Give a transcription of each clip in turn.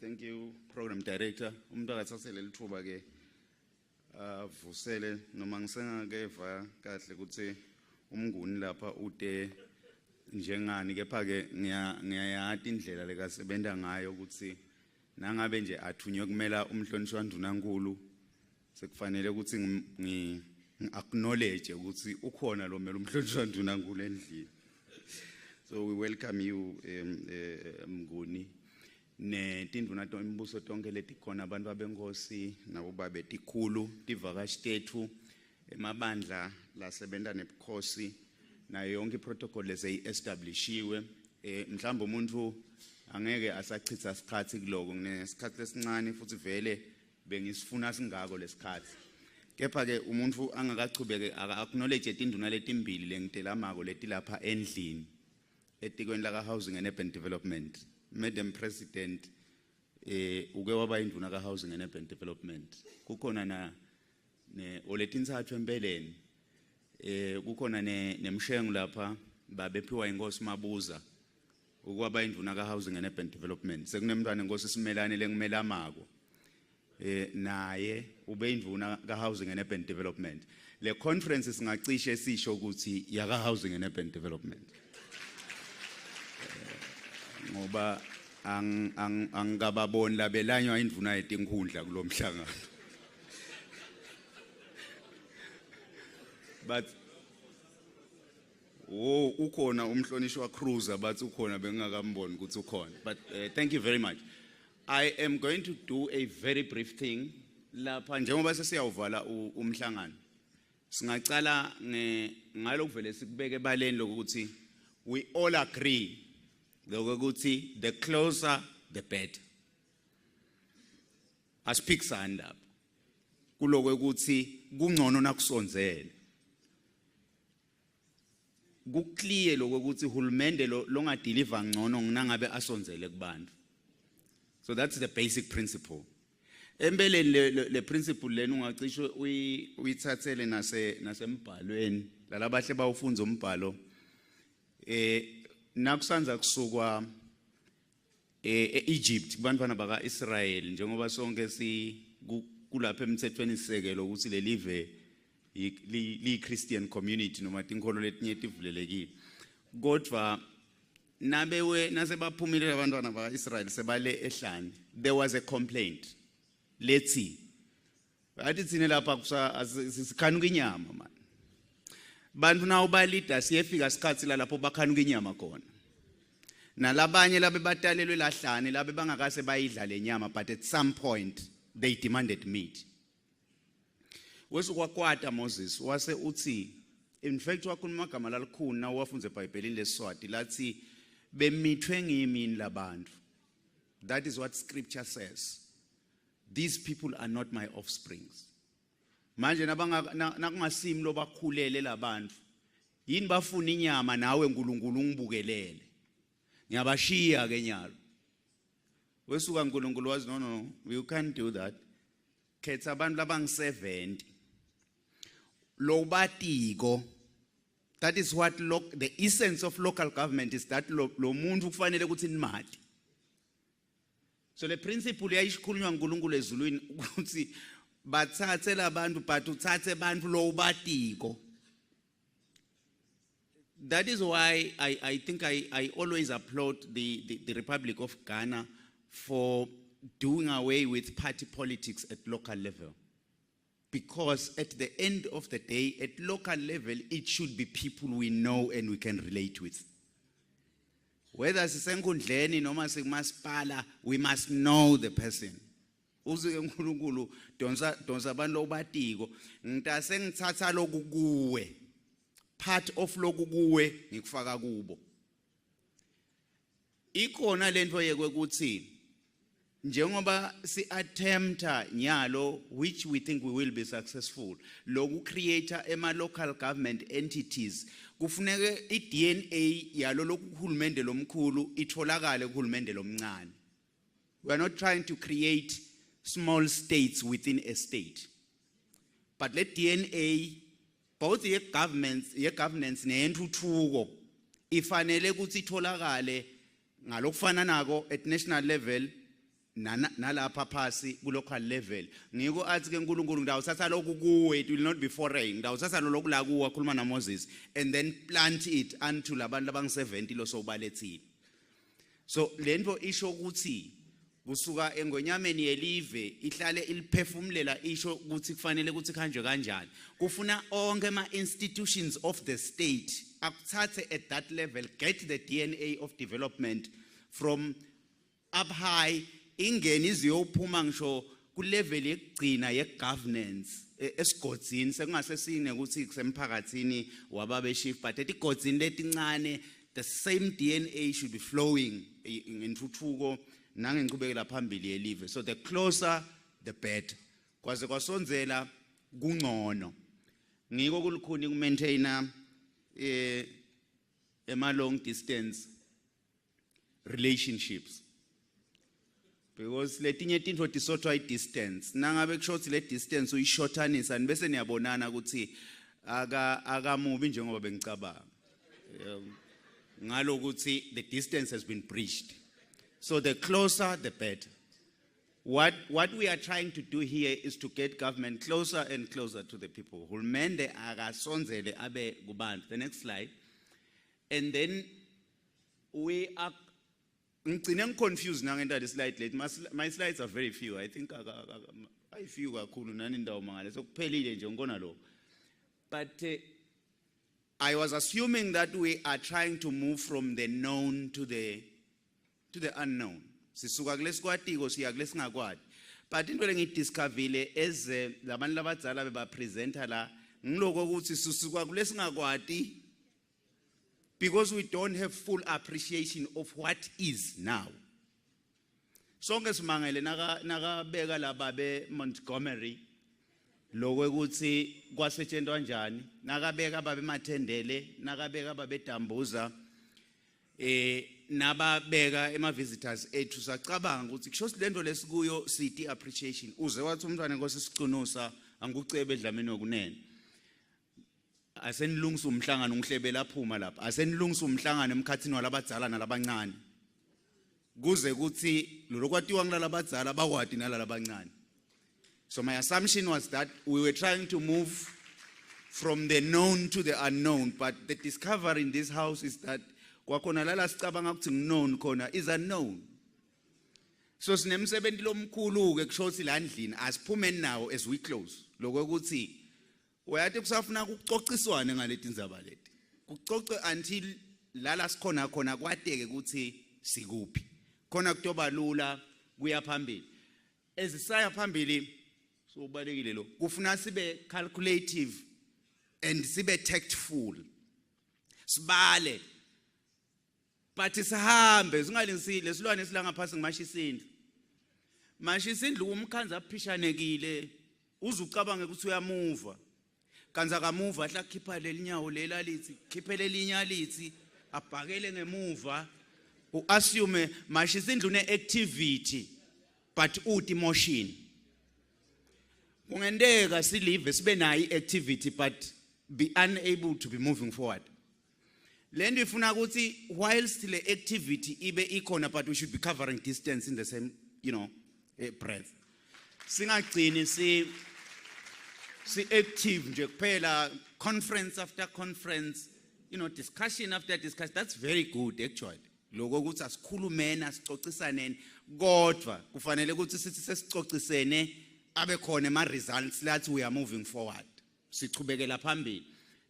Thank you, Program Director. Umntakathasele lithuba ke vusele noma ngisengakeva kahle ukuthi umnguni lapha ude njengani kepha ke ngiyayati indlela lekasebenza ngayo ukuthi nangabe nje athunywe kumela umhlonishwa ndunankulu sekufanele ukuthi acknowledge ukuthi ukhona lo mela umhlonishwa ndunankulu endlini. So we welcome you mnguni ne tinduna imbuso tonke letikhona abantu abenkosi nabo babe tikhulu tivakashi tethu emabandla lasebenza nebukhosi nayo yonke iprotocol leseyi-establishiwe. Mhlawumbe umuntu angeke asachitha isikhathi kuloko kunesikhathi lesincane futhi vele bengisifuna singako lesikhathi kepha ke umuntu angakachubeke aka-acknowledge tinduna letimbili lengitelamako letilapha endlini etikweni laka Housing and Urban Development. Madam President, uke waba induna ka Housing and Urban Development. Kukhona na oletintsathu empeleni. Kukhona nemshengu lapha babephiwa inkosi Mabuza. Ukwaba induna ka Housing and Urban Development. Sekunemntwana inkosi Simelane lengimela mako. Naye ube induna ka Housing and Urban Development. Le conference singacishe sisho ukuthi yaka Housing and Urban Development. Ngoba angababoni labelanywa indvuna yetinkhundla kulomhlangano. But ukhona umhlonishwa Cruiser but ukhona bengakamboni ukuthi ukhona. But thank you very much. I am going to do a very brief thing lapha njengoba sesiyawuvala umhlangano. Singacala ngalokuvele sikubeke ebaleni lokuthi we all agree the closer the better. Asiphikisa handap. Kuloko ukuthi kungcono nakusonzele. Kuclear lokho ukuthi uhulumende longa deliver ngcono nginangabe asonzele kubantu. So that's the basic principle. Embeleni le principle leni ungacishe uyithathele nasembhalweni lalabahle bawufunza umbhalo nakusanza kusukwa eEgypt kubantwana baka Israel njengoba sonke kulapha emthethweni sisekelo ukuthi le live li Christian community noma tinkholo letinye tivulelekile kodwa nabewe nasebaphumile abantwana baka Israel sebale ehlane there was a complaint let's see athi tsine lapha sikhanuka inyama man bantu nawo balida siyefika isikhathi lapho bakhanuka inyama khona nalabanye labe batalelwe lahlane labe bangakase bayidla lenyama but at some point they demanded meat. Wesukwakwata Moses wase uthi in fact wakhuluma amagama lalikhulu na wafunze eBhayibhelini leSiswati lathi bemithwe ngimini labantu. That is what scripture says. These people are not my offsprings. Manje nakungasimi lobakhulele labantu yini bafuna inyama nawe uNkulunkulu ungibukelele ngiyabashiya ke nyalo wesuka uNkulunkulu wazi no you can't do that khetha abantu labangi70 lo batiko. That is what the essence of local government is that lo muntu kufanele ukuthi nimali. So le principle yayishikhulunywa uNkulunkulu ezulwini ukuthi bathathe labantu but uthathe abantu lo batiko. That is why I think I always applaud the Republic of Ghana for doing away with party politics at local level. Because at the end of the day, at local level, it should be people we know and we can relate with. Whether sisenkundleni noma sikumasipala, we must know the person. Uze uNkulunkulu donsa abantu lobatiko ngitase ngithatha lokhu kuwe. Part of lokhu kuwe ngikufaka kubo. Ikhona lento yekwe kuthi njengoba si attempta nyalo which we think we will be successful loku creator ema local government entities kufuneke iDNA yalo lokuhulumende lomkhulu itholakale kuhulumende lomncane. We are not trying to create small states within a state, but let DNA both the governance nentuthuko ifanele ukuthi itholakale ngalokufana nako at national level nalapha phasi ku local level ngiko athi ke uNkulunkulu ngidawuthatha lokhu kuwe, it will not be foreign, ngidawuthatha lokhu la kuwa khuluma naMoses and then plant it unto labantu abang70 lo sobalethile. So lento isho ukuthi kusuka engonyameni yelive ihlale iliphefumulela isho ukuthi kufanele ukuthi kanjwe kanjani. Kufuna onke ama institutions of the state akuthathe at that level, get the DNA of development from up high, ingeni iziyophuma ngisho ku level yekugcina ye governance esigodzini sekungase sine ukuthi kusemphakathini wababe chief, but etigodzini letincane the same DNA should be flowing ngentuthuko nangenqhubekela phambili yelive. So the closer the better. Kwaze kwasonzela kungcono. Ngiko kulukhuni ku maintainer ema long distance relationships. Because letinye tinto tisothwa distance. Nangabe kushothi le distance uyishortanisa bese niyabonana ukuthi akamubi njengoba bengicabanga. Ngalokuthi the distance has been breached. So the closer the better. What we are trying to do here is to get government closer and closer to the people. Hulumende akasonzele abe kubantu. The next slide. And then we are confused now in that slide late. My slides are very few. I think I few kakhulu nani ndawo mangale. So kuphelile nje ngona lo. But I was assuming that we are trying to move from the known to the unknown. Sisuka kulesikwatiko siya kulesingakwati. But into lengidiscoverile eze labantu labadzala beba presenter la ngiloko ukuthi sisuka kulesingakwati because we don't have full appreciation of what is now. Sonke simangele nakabeka laba be Montgomery lokho ukuthi kwasetshenzwa kanjani, nakabeka babe Mathendele, nakabeka babe Dambuza nababeka ema visitors ethu sacabanga ukuthi kusho silento lesikuyo sithi appreciation. Uze wathi umntwana enkosi sicunusa angikucebe edlameni okunene. Asenilungisa umhlangano ngihlebela phuma lapha. Asenilungisa umhlangano emkhathini walabadzala nalabancane. Kuze kuthi lokwatiwa ngilalabadzala bakwati nalalabancane. So my assumption was that we were trying to move from the known to the unknown, but the discovery in this house is that kwakhona lala sicabanga ukuthi known khona is unknown. So sinemsebenzi lomkhulu ke kusho ukuthi la ndlini asiphumeni nawo as we close. Lokho ukuthi uyathi kusafuna ukucociswane ngaleti ndzaba leti. Kucoce until lala sikhona khona kwateke ukuthi sikuphi. Khona kutoba lula kuya phambili. Ezisaya phambili so ubalekile lo. Kufuna sibe calculative and sibe tactful. Sibale. But sihambe singalingisile silwane esilanga phasi ngimashisindlu. Mashisindlu umkhanza aphishanekile uzucabanga ukuthi uyamuva. Kanza kamuva hla khipha lelinyawo lela lithi khiphele linya lithi abhakele ngemuva uassume mashisindlu ne activity but uthi motion. Kungendeka silive sibe nayi activity but be unable to be moving forward. Lendo ifuna ukuthi whilst the activity ibe ikhona but we should be covering distance in the same breath. Singagcini si active nje kuphela conference after conference, discussion after discussion. That's very good actually. Lokho ukuthi asikhulumeni asicocisane kodwa kufanele ukuthi sithi sesicocisene abe khona ama results that we are moving forward. Sichubekela phambili.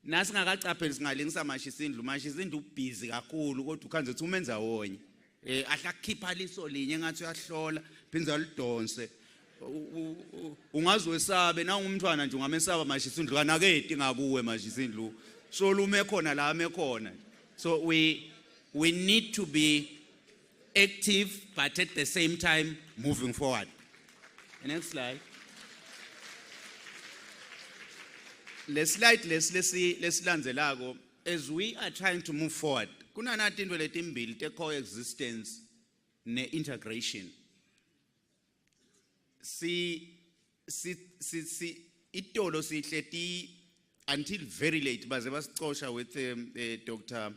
Nasi ngakacapheli singalingisa mashisindlu busy kakhulu kodwa ukhanze uthi umenza wonye ahla khipha liso linye ngathi uyahlola phinza lidonse ungaziwesabe na umntwana nje ungamesaba mashisindlu kanaketi ngakuwe mashisindlu so lume khona la ame khona. So we need to be active but at the same time moving forward. The next slide. Lesilandzelako, as we are trying to move forward, kuna nathi into letimbili te coexistence ne integration. Itolo sihleti until very late baze basicosha with Dr.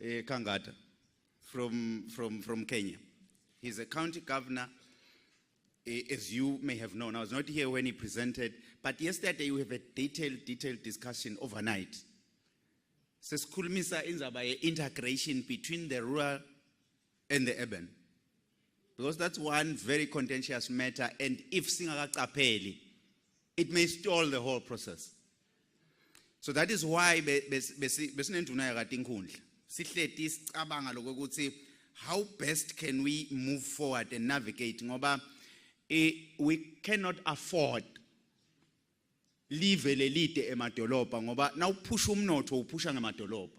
Kangata from Kenya. He's a county governor as you may have known, I was not here when he presented, but yesterday we have a detailed discussion overnight. Sesikhulumisa indaba ye-integration between the rural and the urban. Because that's one very contentious matter, and if singakacapheli, it may stall the whole process. So that is why besinenduna yakade inkundla sihleti sicabanga lokuthi how best can we move forward and navigate ngoba we cannot afford live lelide emadolobha ngoba nawuphusha umnotho uphusha ngemadolobha,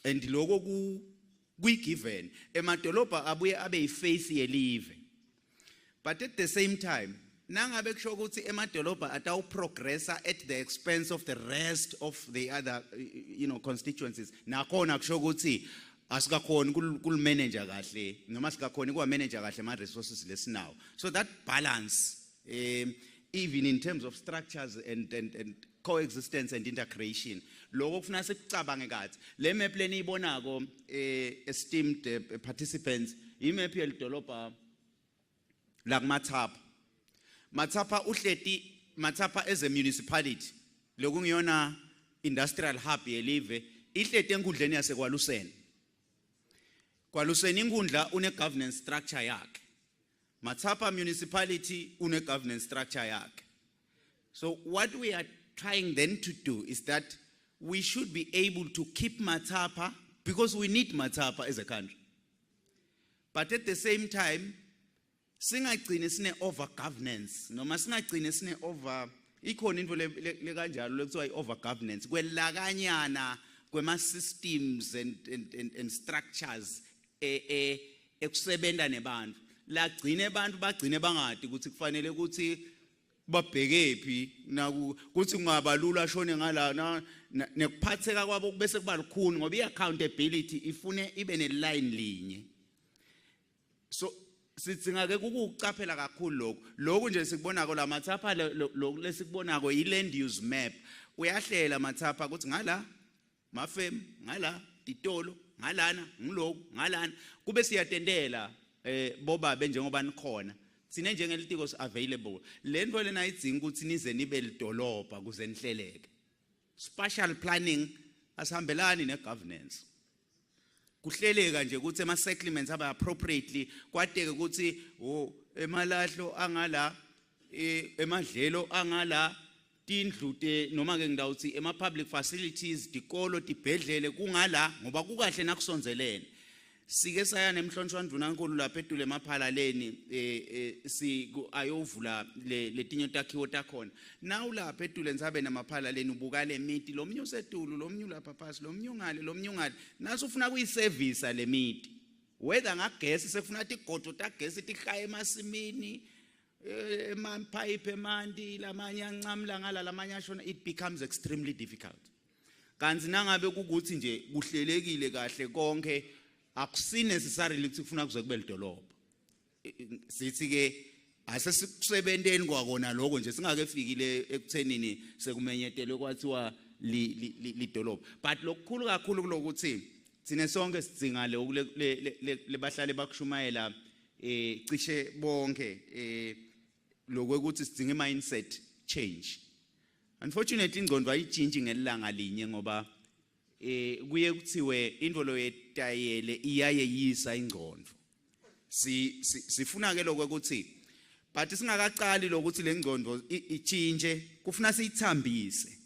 and lokho kuyigiven emadolobha abuye abe yiface yelive. But at the same time nangabe kusho ukuthi emadolobha atawu progressa at the expense of the rest of the other constituencies, nakhona kusho ukuthi asikakhoni kul-manager kahle noma sikakhoni kuwa-manager kahle ama-resources lesinawo. So that balance, even in terms of structures and coexistence and integration, lokho kufuna sikucabange kathi. Le map leniyibonako esteemed participants, imap yelidolobha la kuMathapha. Mathapha uhleti Mathapha as a municipality lokungiyona industrial hub yelive ihleti enkundleni yaseKwaLuseni. KwaLuseni inkundla une governance structure yakhe. Mathapha municipality une governance structure yakhe. So what we are trying then to do is that we should be able to keep Mathapha because we need Mathapha as a country. But at the same time, singagcine sine over governance noma singagcine sine over ikhona into le kanjalo lekuthiwa over governance kwelakanyana kwema systems and structures ekusebenta nebantu lagcine abantu bagcine bangadi ukuthi kufanele ukuthi babhekephi naku kuthi kungabalula shone ngala nekuphatheka kwabo bese kuba lukhuni ngoba iaccountability ifune ibe ne line linye. So sidinga ke ukucaphela kakhulu lokho nje sikubonako la Mathapha lokho lesikubonako i-land use map uyahlela Mathapha ukuthi ngala mafem ngala ditolo ngalana ngiloko ngalana kube siyatendela boba benjengoba nikhona sine njengelitiko available le nto lena idzinga ukuthi nize nibe lidolobha kuze nihleleke. Spatial planning asihambelani ne-governance. Kuhleleka nje ukuthi ama-settlements aba appropriately kwadeke ukuthi emalahlo angala emadlelo angala tindlu noma ke ngidawuthi ema-public facilities dikolo tibhedlele kungala ngoba kukahle nakusonzelene. Sike saya nemhlonishwa ndunankulu lapha edule emaphalaleni ayovula letinye takhiwo takhona. Nawu lapha edule nisabe namaphalaleni ubuka le miti lo mnyu setulu lo mnyu lapha phasi lo mnyu ngale naso ufuna kuyiservice le miti whether ngagesi sekufuna tigodo tagesi tikhaya emasimini emapipe emanti lamanye ancamla ngala lamanye ashona, it becomes extremely difficult. Kanzi nangabe kukuthi nje kuhlelekile kahle konke akusi necessarily ukuthi kufuna kuze kube lidolobha. Sithi ke asesikusebenteni kwakona lokho nje singakefiki ekuthenini sekumenyetelwe kwathiwa lidolobha. But lokukhulu kakhulu kulokuthi sine sonke sidinga le bahlale bakushumayela cishe bonke lokuthi sidinga mindset change. Unfortunately ingqondo ayitshintshe ngelanga linye ngoba kuye kuthiwe into lo yetayele iyaye yisa ingqondo. Sifuna ke lokho ukuthi but singakaqali lokuthi le ngqondo ichinje kufuna siyithambise.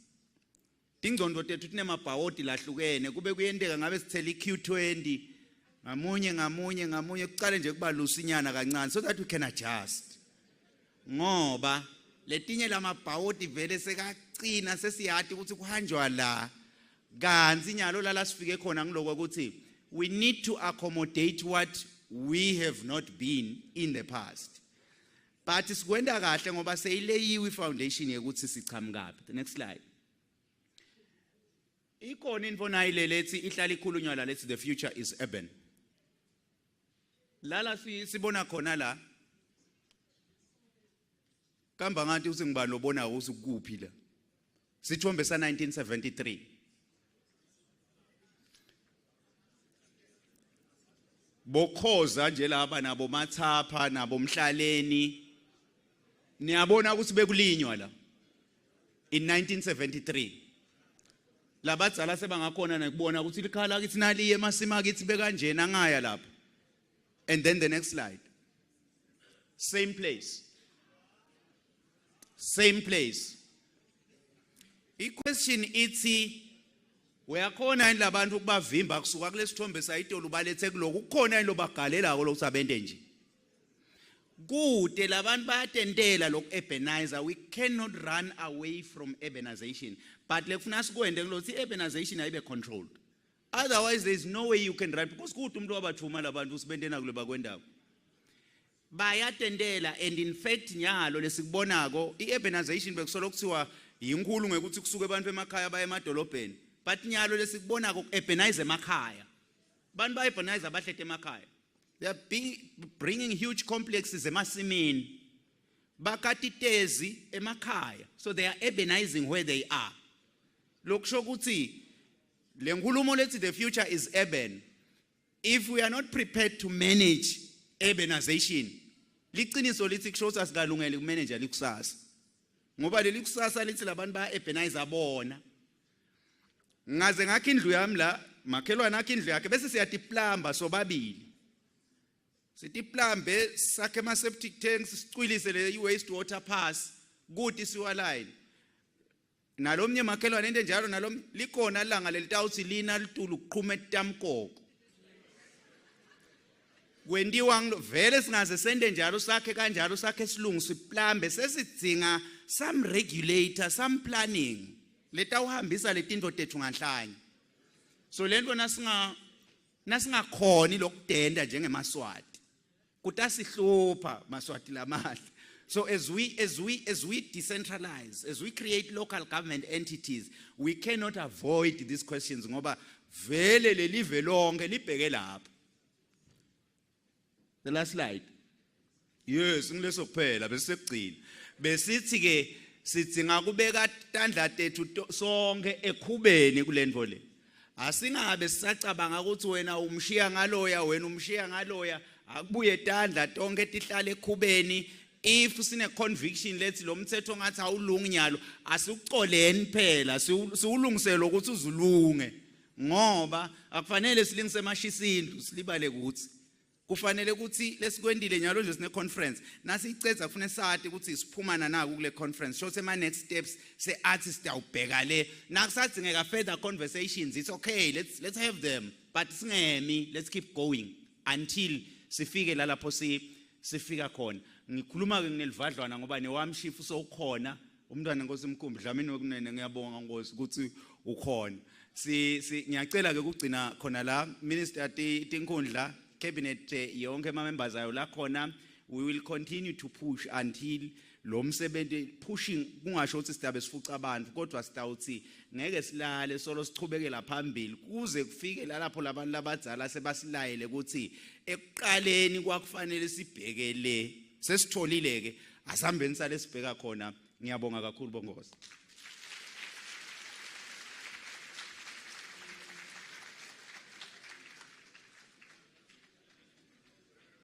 Ingqondo tethu tinemabhawodi lahlukene kube kuyenteka ngabe sithela iQ20 ngamunye kuqale nje kuba lusinyana kancane so that we can adjust. Ngoba letinye lamabhawodi vele sekacina sesiyathi ukuthi kuhanjwa la kanzi nyalo lala sifike khona ngiloko ukuthi we need to accommodate what we have not been in the past. But sikwenda kahle ngoba seyileyiwe foundation yekuthi sichamukaphi. The next slide. Ikhona info nayile lethi ihlala ikhulunywa la lethi the future is urban. Lala sibona khona la kamba ngathi usingibani lobona usukuphi la. Sithombe sa 1973. bokhoza nje laba nabo Mathapha nabo Mhlaleni niyabona ukuthi bekulinywa la in 1973 labadzala sebangakhona nekubona ukuthi likhala kithi naliye emasima kithi bekanjena ngaya lapha. And then the next slide, same place. I-question ithi uyakhona yini labantu ukubavimba kusuka kulesithombe sayitolo balethe kuloko kukhona yini lobagalela ukuthi abende nje kude labantu bayatentela loku-urbanizer. We cannot run away from urbanization, but lekufuna sikwende kulokuthi i-urbanization ayibe controlled, otherwise there is no way you can run, because kude umuntu wabathuma labantu usibendena kule bakwendawo bayatentela. And in fact nyalo lesikubonako i-urbanization bekusolo kuthiwa yinkulu ngekuthi kusuke abantu emakhaya baye emadolobheni, but nyalo lesikubonako urbanize emakhaya. Bantu ba-urbanize abahlete emakhaya, they are bringing huge complexes emasimini, bakatitezi emakhaya, so they are urbanizing where they are. Lokusho ukuthi lenkulumo lethi the future is urban. If we are not prepared to manage urbanization, liqiniso lithi kusho asikalungele kumanage likusasa, ngoba leli kusasa lithi labantu ba-urbanize abona. Ngaze ngakho indlu yami la makhelwane akhe indlu yakhe bese siyatiplamba sobabili, sitiplambe sakhe ama-septic tanks sicwilise le waste water pass kuthi siwaline. Nalomnye makhelwane into njalo nalom likhona langa lelitawuthi lina litulu kuqhume tamkoko kwendiwa vele singaze sende njalo sakhe kanjalo sakhe silungu siplambe sesidinga some regulator, some planning letawuhambisa letinto tethu nganhlanye. So lento nasingakhoni lokudenda njengeMaswati kutasihlupha Maswati lamahle. So as we decentralize, as we create local government entities, we cannot avoid these questions ngoba vele lelive lonke libheke lapha. The last slide. Yes, ngileso kuphela bese sekugcina. Besithi ke sidinga kubeka tandla tethu sonke ekhubeni kulento le. Asingabe sisacabanga ukuthi wena umshiya ngaloya, wena umshiya ngaloya, akubuye tandla tonke tihlale ekhubeni. If sine conviction lethi lo mthetho ngathi awulungi nyalo, asikucoleni phela siwulungisele ukuthi uzulunge, ngoba akufanele silingise emashisindu silibale ukuthi kufanele ukuthi lesikwendile nyalo nje sine conference nasicetha kufanele sathi ukuthi siphumana naku kule conference show sema next steps se artist awubheka le nakusadingeka further conversations. It's okay, let's have them, but singemi, let's keep going until sifike lapho sifika khona. Ngikhuluma ke ngelivadlwana ngoba newamshifu sowukhona umntwana Nkosi Mkhumbi Dlamini wekunene, ngiyabonga Nkosi ukuthi ukhona. Ngiyacela ke ukugcina khona la minister tinkundla cabinet yonke ama members ayo la khona. We will continue to push until lo msebenzi pushing kungasho ukuthi sidabe sifuca abantu, kodwa sitawuthi ngeke silale solo sichubekela phambili kuze kufike lapho labantu labadzala sebasilayele ukuthi ekuqaleni kwakufanele sibhekele sesitholile ke asihambeni sale sibheka khona. Ngiyabonga kakhulu bongozi.